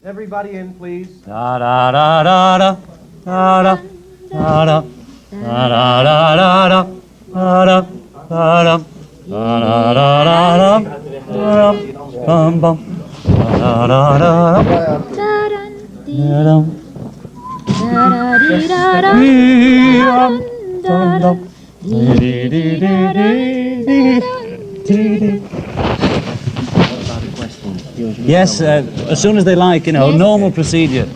Everybody in, please. Da da da da da da da da da da da da da da da bum bum da da da Yes, as soon as they like, you know, normal procedure.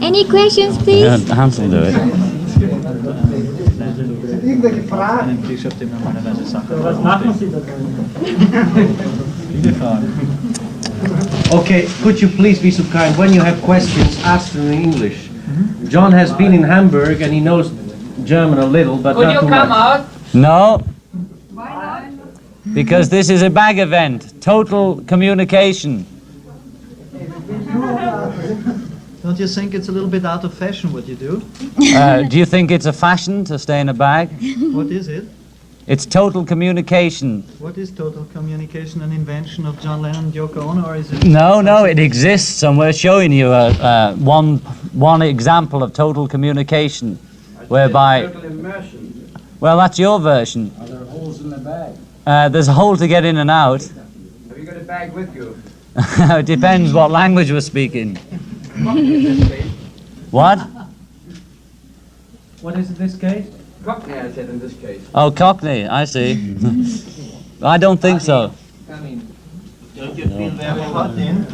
Any questions, please? Yeah, Hans will do it. Okay, could you please be so kind, when you have questions, ask them in English. John has been in Hamburg and he knows German a little, but Could not you too come much. out? No. Why not? Because this is a bag event. Total communication. Don't you think it's a little bit out of fashion what you do? Do you think it's a fashion to stay in a bag? What is it? It's total communication. What is total communication, an invention of John Lennon and Yoko Ono, or is it? No, it exists, and we're showing you one example of total communication, whereby. Total immersion. Well, that's your version. Are there holes in the bag? There's a hole to get in and out. Have you got a bag with you? It depends what language we're speaking. What? What is in this case? Cockney, I said in this case. Oh, Cockney, I see. I don't think so. Don't you feel very hot in?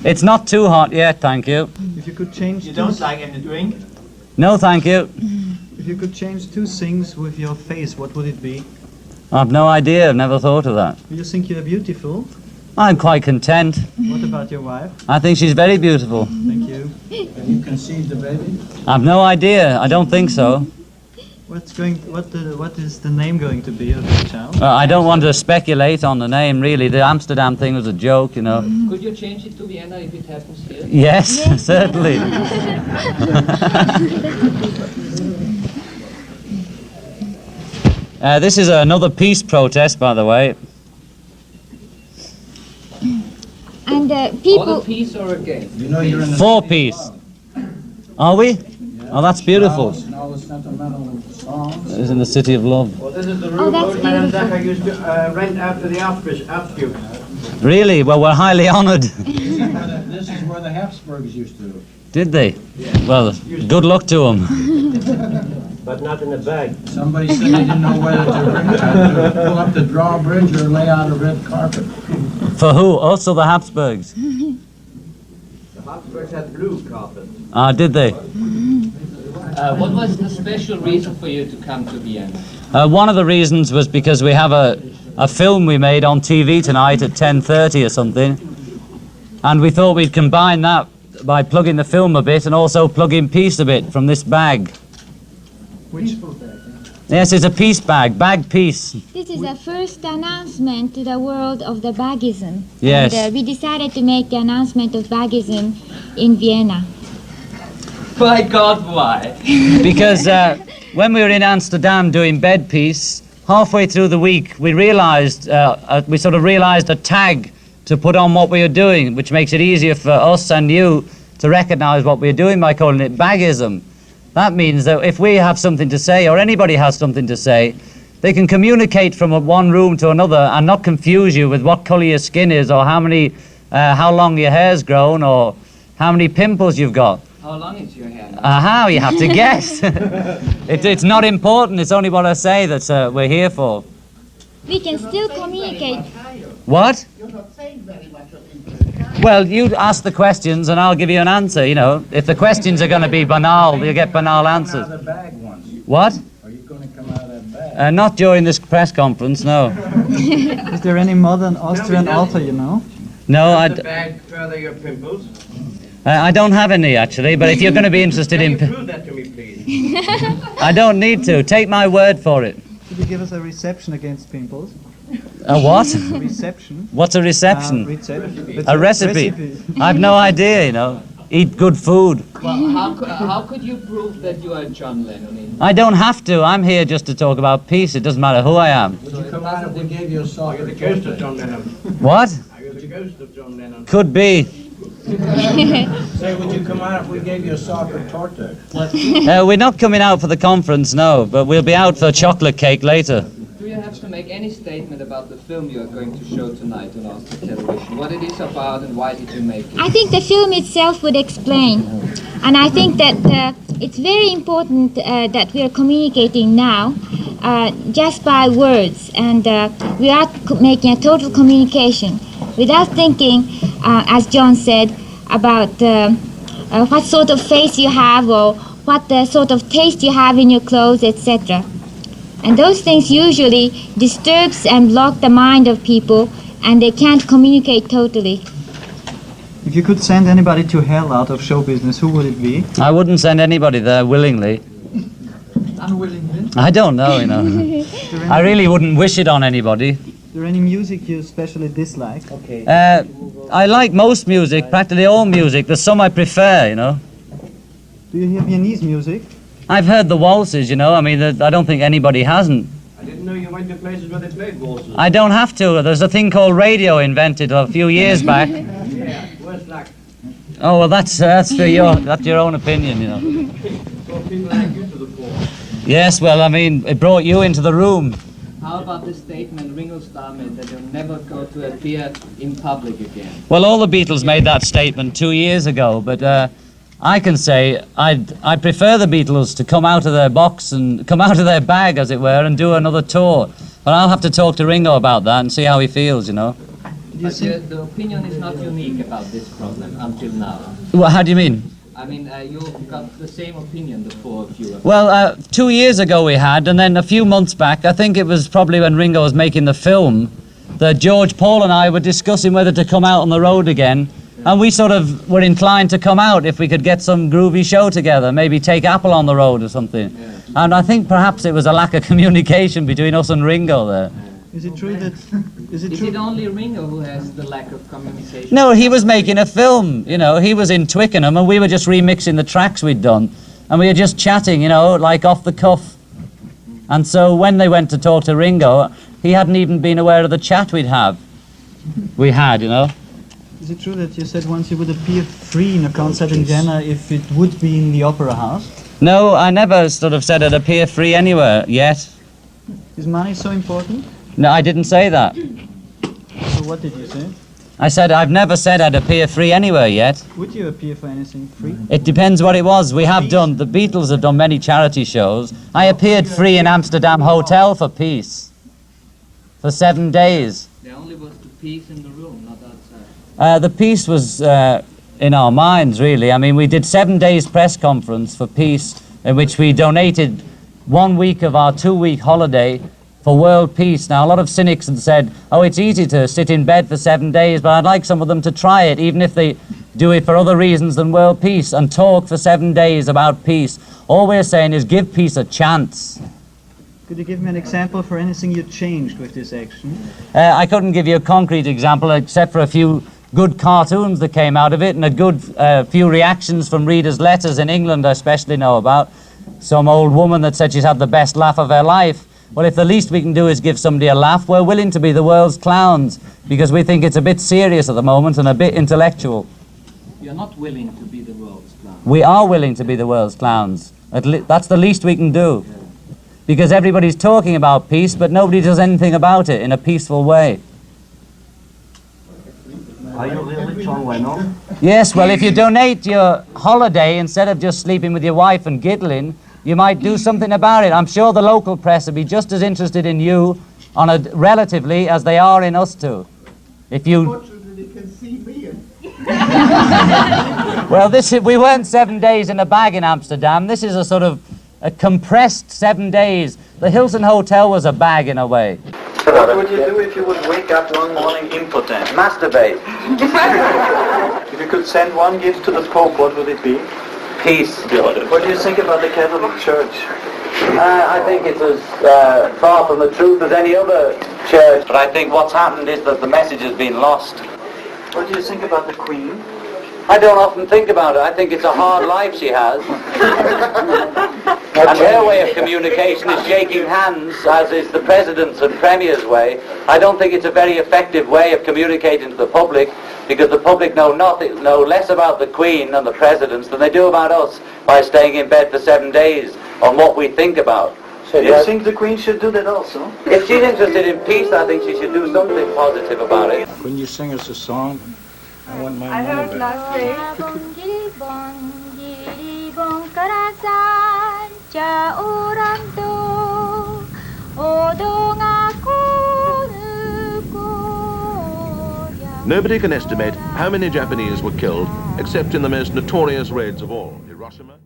It's not too hot yet, thank you. If you could change like any drink? No, thank you. If you could change two things with your face, what would it be? I've no idea, I've never thought of that. Do you think you're beautiful? I'm quite content. What about your wife? I think she's very beautiful. Thank you. Have you conceived the baby? I've no idea, I don't think so. What is the name going to be of the child? I don't want to speculate on the name, really. The Amsterdam thing was a joke, you know. Could you change it to Vienna if it happens here? Yes, certainly. This is another peace protest, by the way. And For people, the peace or against? You know you're in the For city of peace. love. Are we? Oh, that's beautiful. And all the sentimental songs. It's in the city of love. Well, this is the Oh, room that's Goldman and beautiful. Sacher used to rent after the Archduke. Really? Well, we're highly honored. This is where the Habsburgs used to. Did they? Well, good luck to them. But not in a bag. Somebody said they didn't know whether to pull up the drawbridge or lay out a red carpet. For who? Also the Habsburgs. The Habsburgs had blue carpet. Ah, did they? What was the special reason for you to come to Vienna? One of the reasons was because we have a film we made on TV tonight at 10:30 or something, and we thought we'd combine that by plugging the film a bit and also plugging peace a bit from this bag. Which? Yes, it's a peace bag, bag peace. this is the first announcement to the world of the Bagism. Yes. And we decided to make the announcement of Bagism in Vienna. By God, why? Because when we were in Amsterdam doing bed peace, halfway through the week we realized, we sort of realized a tag to put on what we were doing, which makes it easier for us and you to recognize what we're doing by calling it Bagism. That means that if we have something to say, or anybody has something to say, they can communicate from one room to another and not confuse you with what color your skin is, or how long your hair's grown, or how many pimples you've got. How long is your hair now? Aha, you have to guess. It's not important, it's only what I say that we're here for. We can still communicate. What? Well, you ask the questions and I'll give you an answer, you know. If the questions are going to be banal, you'll get banal answers. Out of the bag once. What? Are you going to come out of that bag? Not during this press conference, no. Is there any modern Austrian author you know? No, Does the bag further your pimples? I don't have any actually, but if you're going to be interested Can in... you prove that to me, please? I don't need to. Take my word for it. Could you give us a reception against pimples? A what? A reception? What's a reception? It's A recipe? I've no idea, you know. Eat good food. Well, how could you prove that you are John Lennon? I don't have to. I'm here just to talk about peace. It doesn't matter who I am. Would you come come out if we gave you a soft Are you the ghost of John Lennon? What? Are you the ghost of John Lennon? Could be. Say, would you come out if we gave you a soft torta? We're not coming out for the conference, no, but we'll be out for chocolate cake later. Do you have to make any statement about the film you are going to show tonight on Austria television? What it is about and why did you make it? I think the film itself would explain. And I think that it's very important that we are communicating now just by words. And we are making a total communication without thinking, as John said, about what sort of face you have or what sort of taste you have in your clothes, etc. And those things usually disturbs and block the mind of people, and they can't communicate totally. If you could send anybody to hell out of show business, who would it be? I wouldn't send anybody there willingly. Unwillingly. I don't know, you know. I really wouldn't wish it on anybody. Is there any music you especially dislike? Okay. I like most music, practically all music. There's some I prefer, you know. Do you hear Viennese music? I've heard the waltzes, you know. I mean, I don't think anybody hasn't. I didn't know you went to places where they played waltzes. I don't have to. There's a thing called radio invented a few years back. Yeah, worse luck. Oh, well, that's your own opinion, you know. Brought people like you to the fore. Yes, well, I mean, it brought you into the room. How about the statement Ringo Starr made that he'll never go to appear in public again? Well, all the Beatles made that statement 2 years ago, but I can say I'd prefer the Beatles to come out of their box and come out of their bag, as it were, and do another tour. But I'll have to talk to Ringo about that and see how he feels, you know. But the opinion is not unique about this problem until now. Well, how do you mean? I mean, you've got the same opinion, the four of you. Well, 2 years ago we had, and then a few months back, I think it was probably when Ringo was making the film, that George, Paul and I were discussing whether to come out on the road again, and we sort of were inclined to come out if we could get some groovy show together, maybe take Apple on the road or something. Yeah. And I think perhaps it was a lack of communication between us and Ringo there. Is it true that... Is it only Ringo who has the lack of communication? No, he was making a film, you know. He was in Twickenham and we were just remixing the tracks we'd done. And we were just chatting, you know, like off the cuff. And so when they went to talk to Ringo, he hadn't even been aware of the chat we had, you know. Is it true that you said once you would appear free in a concert in Vienna if it would be in the Opera House? No, I never sort of said I'd appear free anywhere yet. Is money so important? No, I didn't say that. So what did you say? I said I've never said I'd appear free anywhere yet. Would you appear for anything free? It depends what it was. We have done, the Beatles have done many charity shows. I appeared free in Amsterdam Hotel for Peace. For 7 days. There only was the peace in the room, not outside. The peace was in our minds, really. I mean, we did 7 days press conference for peace, in which we donated 1 week of our 2-week holiday for world peace. Now, a lot of cynics had said, oh, it's easy to sit in bed for 7 days, but I'd like some of them to try it, even if they do it for other reasons than world peace, and talk for 7 days about peace. All we're saying is give peace a chance. Could you give me an example for anything you changed with this action? I couldn't give you a concrete example, except for a few good cartoons that came out of it, and a good few reactions from readers' letters in England I especially know about. Some old woman that said she's had the best laugh of her life. Well, if the least we can do is give somebody a laugh, we're willing to be the world's clowns, because we think it's a bit serious at the moment and a bit intellectual. You're not willing to be the world's clown. We are willing to be the world's clowns. That's the least we can do. Because everybody's talking about peace, but nobody does anything about it in a peaceful way. Are you really John Lennon? Yes, well, if you donate your holiday instead of just sleeping with your wife and giggling, you might do something about it. I'm sure the local press would be just as interested in you on a relatively as they are in us two. If you... Fortunately, they can see me. Well, we weren't 7 days in a bag in Amsterdam. This is a sort of a compressed 7 days. The Hilton Hotel was a bag in a way. What would you do if you would wake up one morning impotent? Masturbate. If you could send one gift to the Pope, what would it be? Peace. What do you think about the Catholic Church? I think it's as far from the truth as any other church. But I think what's happened is that the message has been lost. What do you think about the Queen? I don't often think about it. I think it's a hard life she has. And her way of communication is shaking hands, as is the President's and Premier's way. I don't think it's a very effective way of communicating to the public, because the public know less about the Queen and the Presidents than they do about us by staying in bed for 7 days on what we think about. Do you think the Queen should do that also? If she's interested in peace, I think she should do something positive about it. Couldn't you sing us a song? I want my I heard last week. Nobody can estimate how many Japanese were killed, except in the most notorious raids of all, Hiroshima.